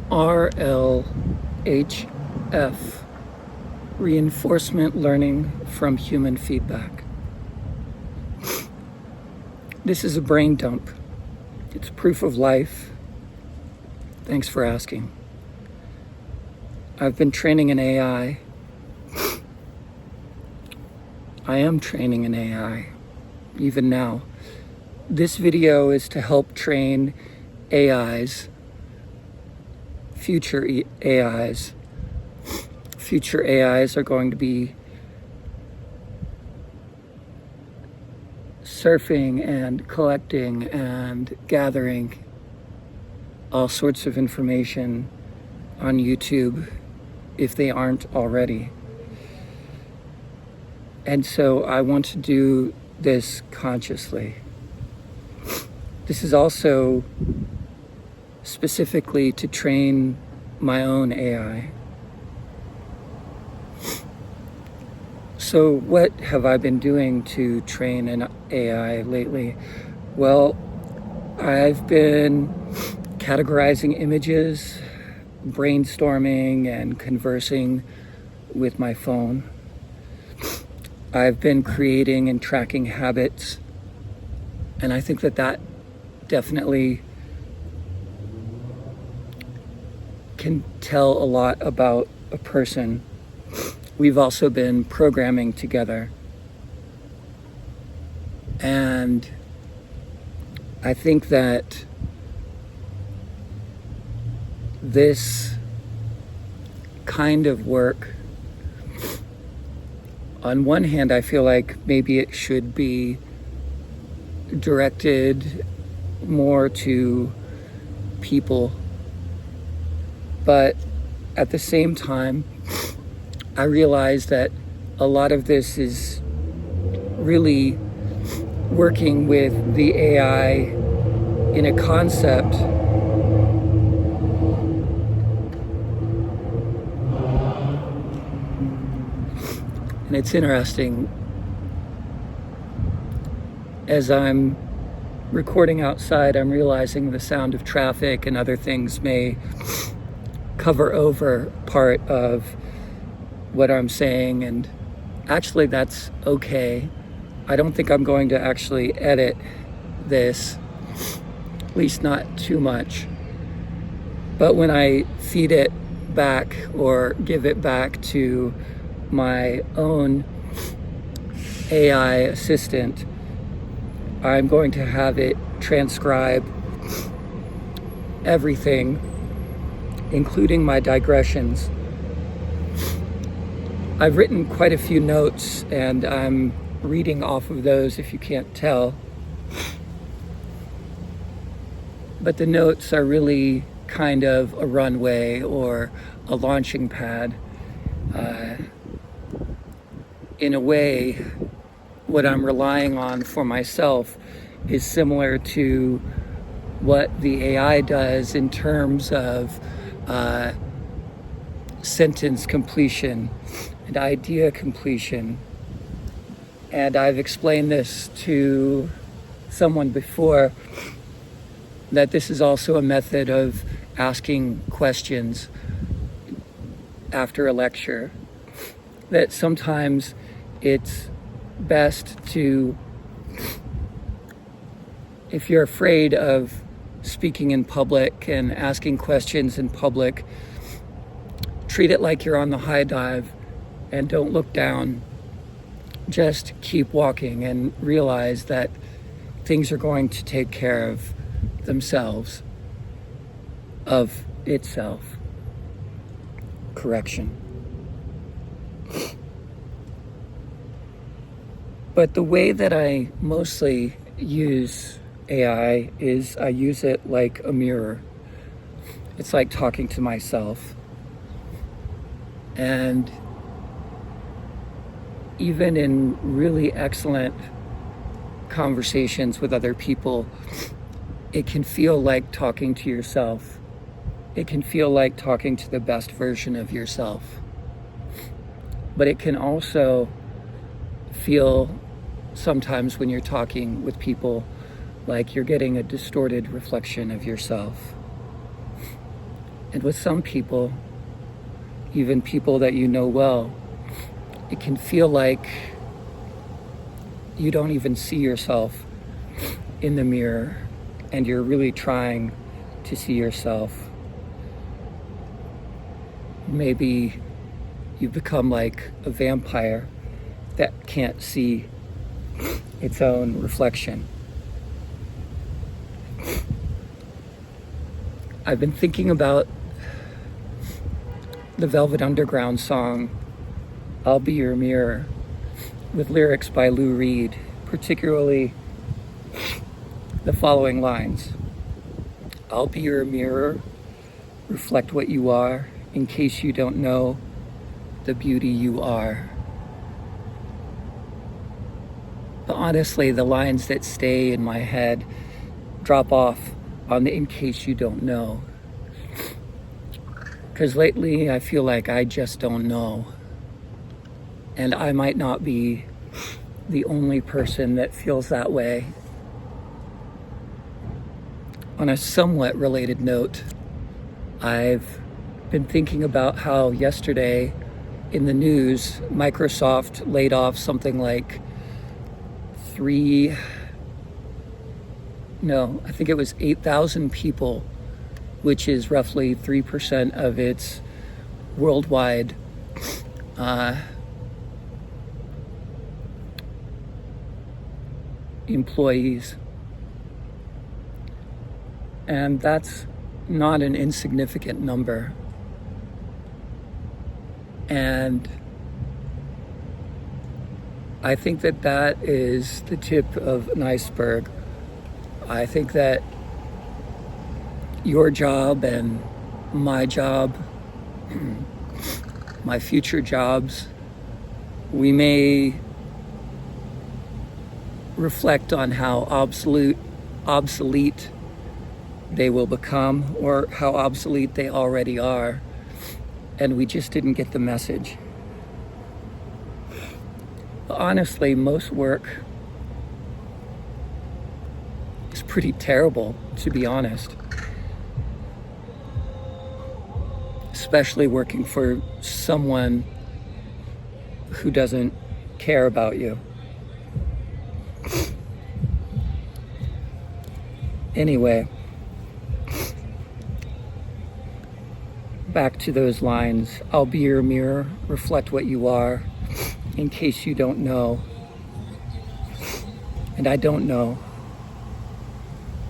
RLHF, Reinforcement Learning from Human Feedback. This is a brain dump. It's proof of life. Thanks for asking. I've been training an AI. I am training an AI, even now. This video is to help train AIs, future AIs. Future AIs are going to be surfing and collecting and gathering all sorts of information on YouTube if they aren't already. And so I want to do this consciously. This is also specifically to train my own AI. So what have I been doing to train an AI lately? Well, I've been categorizing images, brainstorming, and conversing with my phone. I've been creating and tracking habits, and I think that definitely can tell a lot about a person. We've also been programming together, and I think that this kind of work, on one hand, I feel like maybe it should be directed more to people, but at the same time, I realize that a lot of this is really working with the AI in a concept and it's interesting. As I'm recording outside, I'm realizing the sound of traffic and other things may cover over part of what I'm saying, and actually that's okay. I don't think I'm going to actually edit this, at least not too much. But when I feed it back or give it back to my own AI assistant, I'm going to have it transcribe everything, including my digressions. I've written quite a few notes, and I'm reading off of those if you can't tell. But the notes are really kind of a runway or a launching pad. In a way, what I'm relying on for myself is similar to what the AI does in terms of sentence completion and idea completion. And I've explained this to someone before, that this is also a method of asking questions after a lecture, that sometimes it's best to, if you're afraid of speaking in public and asking questions in public, treat it like you're on the high dive and don't look down. Just keep walking and realize that things are going to take care of themselves, of itself. Correction. But the way that I mostly use AI is I use it like a mirror. It's like talking to myself. And even in really excellent conversations with other people, it can feel like talking to yourself. It can feel like talking to the best version of yourself. But it can also feel sometimes when you're talking with people like you're getting a distorted reflection of yourself. And with some people, even people that you know well, it can feel like you don't even see yourself in the mirror, and you're really trying to see yourself. Maybe you become like a vampire that can't see its own reflection. I've been thinking about the Velvet Underground song, I'll Be Your Mirror, with lyrics by Lou Reed, particularly the following lines. I'll be your mirror, reflect what you are, in case you don't know the beauty you are. But honestly, the lines that stay in my head drop off on the in case you don't know. Because lately I feel like I just don't know. And I might not be the only person that feels that way. On a somewhat related note, I've been thinking about how yesterday in the news, Microsoft laid off something like I think it was 8,000 people, which is roughly 3% of its worldwide employees. And that's not an insignificant number. And I think that that is the tip of an iceberg. I think that your job and my job, my future jobs, we may reflect on how obsolete they will become, or how obsolete they already are, and we just didn't get the message. But honestly, most work is pretty terrible, to be honest. Especially working for someone who doesn't care about you. Anyway, back to those lines. I'll be your mirror, reflect what you are, in case you don't know. And I don't know.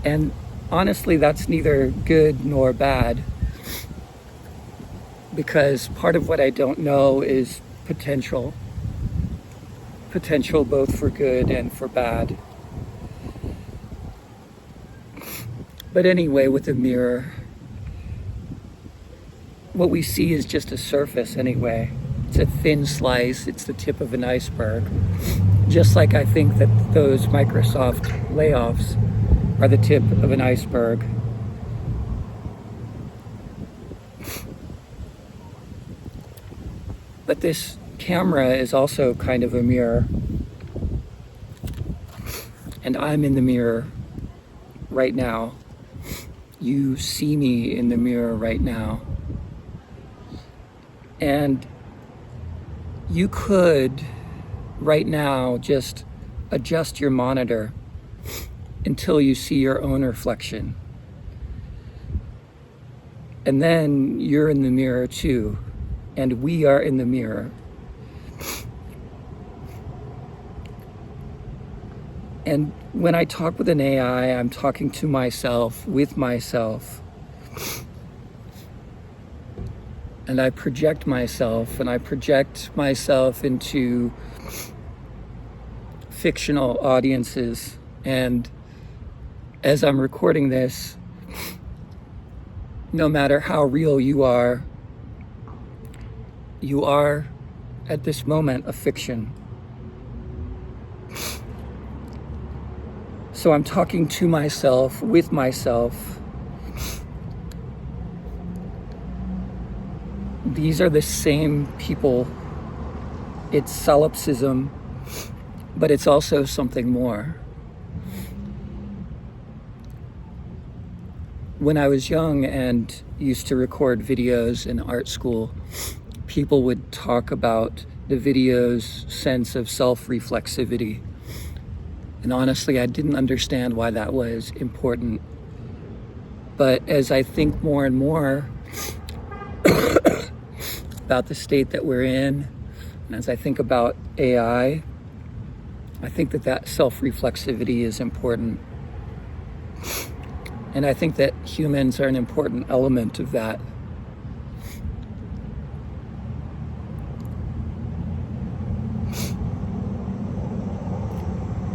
And honestly, that's neither good nor bad, because part of what I don't know is potential. Potential both for good and for bad. But anyway, with a mirror, what we see is just a surface anyway. It's a thin slice, it's the tip of an iceberg. Just like I think that those Microsoft layoffs are the tip of an iceberg. But this camera is also kind of a mirror. And I'm in the mirror right now. You see me in the mirror right now. And you could, right now, just adjust your monitor until you see your own reflection. And then you're in the mirror too, and we are in the mirror. And when I talk with an AI, I'm talking to myself, with myself. And I project myself, into fictional audiences. And as I'm recording this, no matter how real you are at this moment a fiction. So I'm talking to myself, with myself. These are the same people. It's solipsism, but it's also something more. when I was young and used to record videos in art school, people would talk about the video's sense of self-reflexivity. And honestly, I didn't understand why that was important. But as I think more and more about the state that we're in, and as I think about AI, I think that self-reflexivity is important. And I think that humans are an important element of that.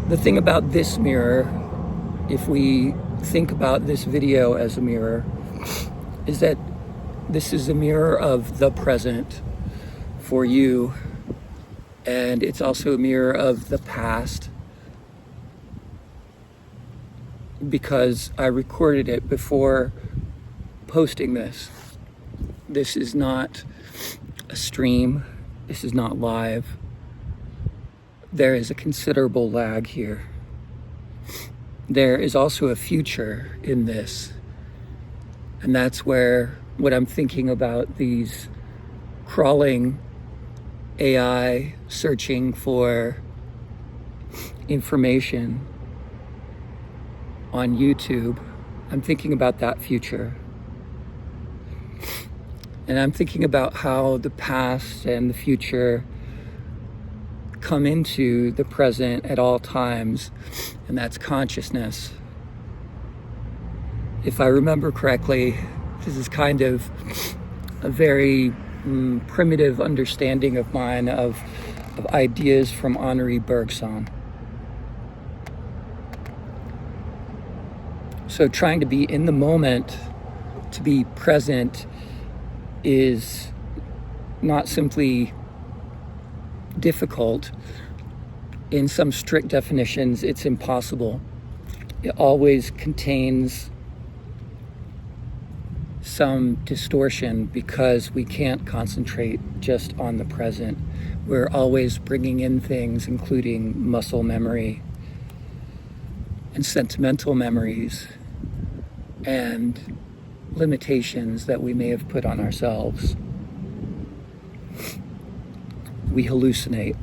The thing about this mirror, if we think about this video as a mirror, is that this is a mirror of the present for you, and it's also a mirror of the past, because I recorded it before posting this. This is not a stream. This is not live. There is a considerable lag here. There is also a future in this. And that's where what I'm thinking about, these crawling AI searching for information on YouTube, I'm thinking about that future. And I'm thinking about how the past and the future come into the present at all times, and that's consciousness. If I remember correctly, this is kind of a very primitive understanding of mine of ideas from Henri Bergson. So trying to be in the moment, to be present, is not simply difficult. In some strict definitions, it's impossible. It always contains some distortion because we can't concentrate just on the present. We're always bringing in things, including muscle memory and sentimental memories and limitations that we may have put on ourselves. We hallucinate,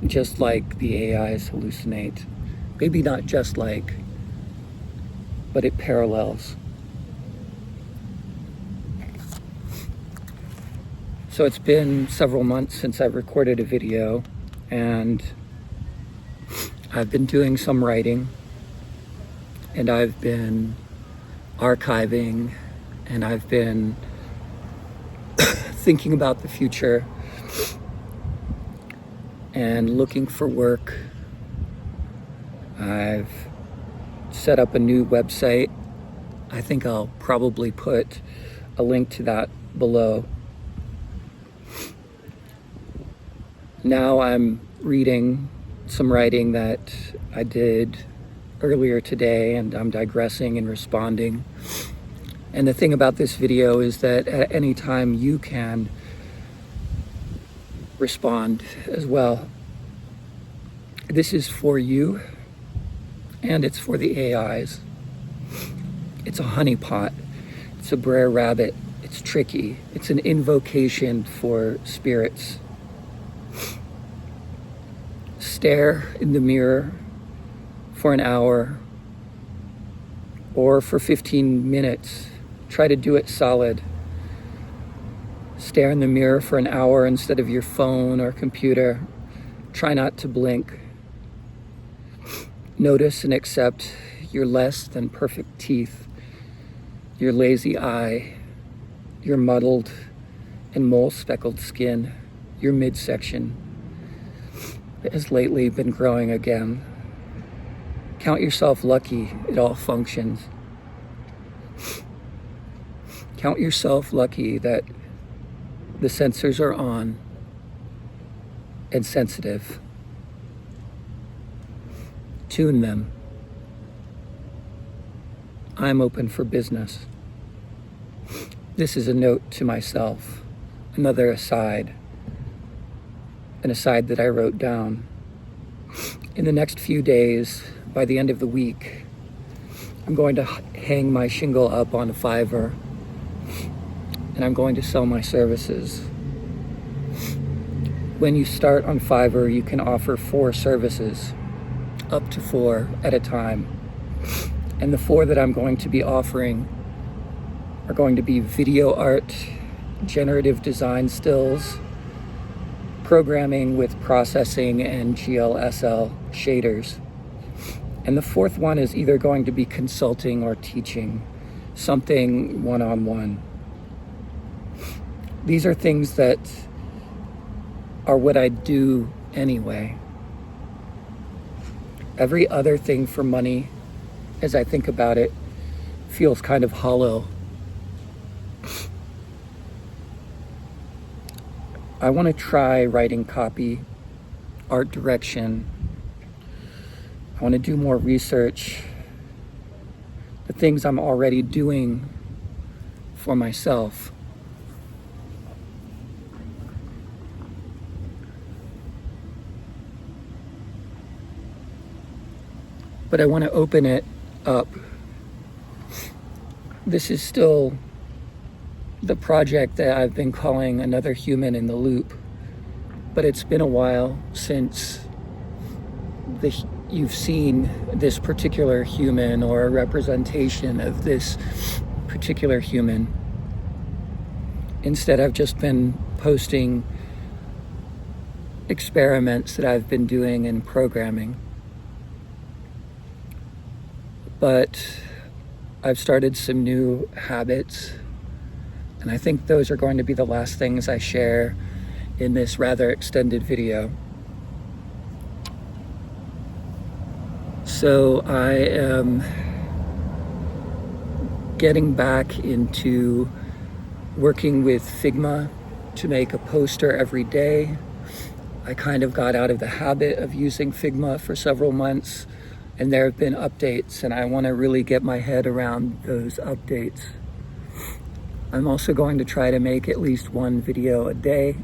just like the AIs hallucinate. Maybe not just like, but it parallels. So it's been several months since I've recorded a video, and I've been doing some writing, and I've been archiving, and I've been thinking about the future and looking for work. I've set up a new website. I think I'll probably put a link to that below. Now I'm reading some writing that I did earlier today, and I'm digressing and responding. And the thing about this video is that at any time you can respond as well. This is for you, and it's for the AIs. It's a honeypot. It's a Brer Rabbit. It's tricky. It's an invocation for spirits. Stare in the mirror for an hour or for 15 minutes. Try to do it solid. Stare in the mirror for an hour instead of your phone or computer. Try not to blink. Notice and accept your less than perfect teeth, your lazy eye, your muddled and mole-speckled skin, your midsection that has lately been growing again. Count yourself lucky it all functions. Count yourself lucky that the sensors are on and sensitive. Tune them. I'm open for business. This is a note to myself, another aside, an aside that I wrote down. In the next few days, by the end of the week, I'm going to hang my shingle up on Fiverr, and I'm going to sell my services. When you start on Fiverr, you can offer 4 services, up to 4 at a time. And the 4 that I'm going to be offering are going to be video art, generative design stills, programming with processing and GLSL shaders. And the 4th one is either going to be consulting or teaching, something one-on-one. These are things that are what I do anyway. Every other thing for money, as I think about it, feels kind of hollow. I want to try writing copy, art direction. I want to do more research, the things I'm already doing for myself. But I want to open it up. This is still the project that I've been calling Another Human in the Loop, but it's been a while since you've seen this particular human or a representation of this particular human. Instead, I've just been posting experiments that I've been doing in programming. But I've started some new habits, and I think those are going to be the last things I share in this rather extended video. So I am getting back into working with Figma to make a poster every day. I kind of got out of the habit of using Figma for several months, and there have been updates, and I want to really get my head around those updates. I'm also going to try to make at least 1 video a day.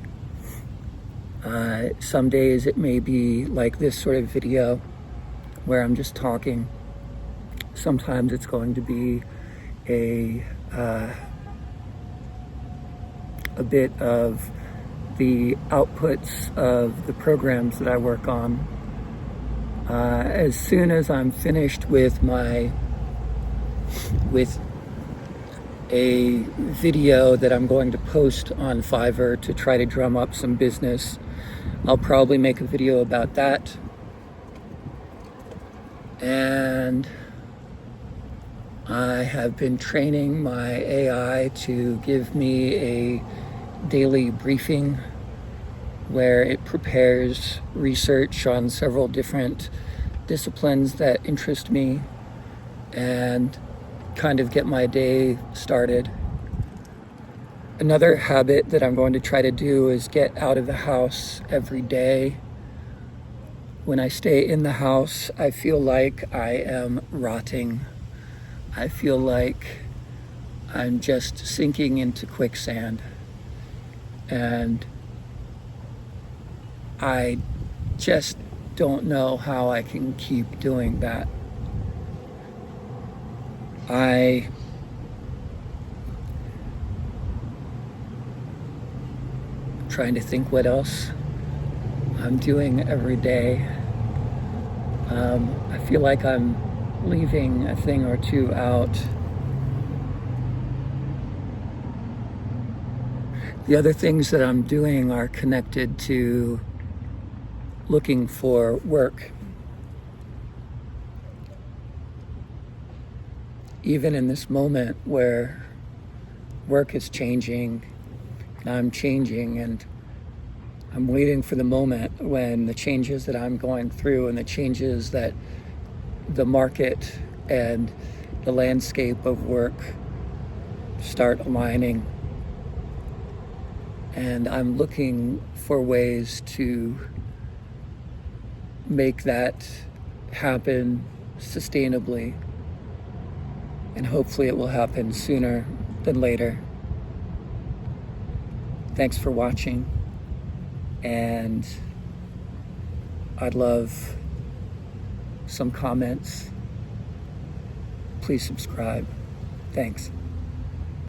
Some days it may be like this sort of video where I'm just talking. Sometimes it's going to be a bit of the outputs of the programs that I work on. As soon as I'm finished with a video that I'm going to post on Fiverr to try to drum up some business, I'll probably make a video about that. And I have been training my AI to give me a daily briefing where it prepares research on several different disciplines that interest me and kind of get my day started. Another habit that I'm going to try to do is get out of the house every day. When I stay in the house, I feel like I am rotting. I feel like I'm just sinking into quicksand. And I just don't know how I can keep doing that. I'm trying to think what else I'm doing every day. I feel like I'm leaving a thing or two out. The other things that I'm doing are connected to looking for work. Even in this moment where work is changing and I'm changing, and I'm waiting for the moment when the changes that I'm going through and the changes that the market and the landscape of work start aligning. And I'm looking for ways to make that happen sustainably. And hopefully it will happen sooner than later. Thanks for watching. And I'd love some comments. please subscribe. Thanks.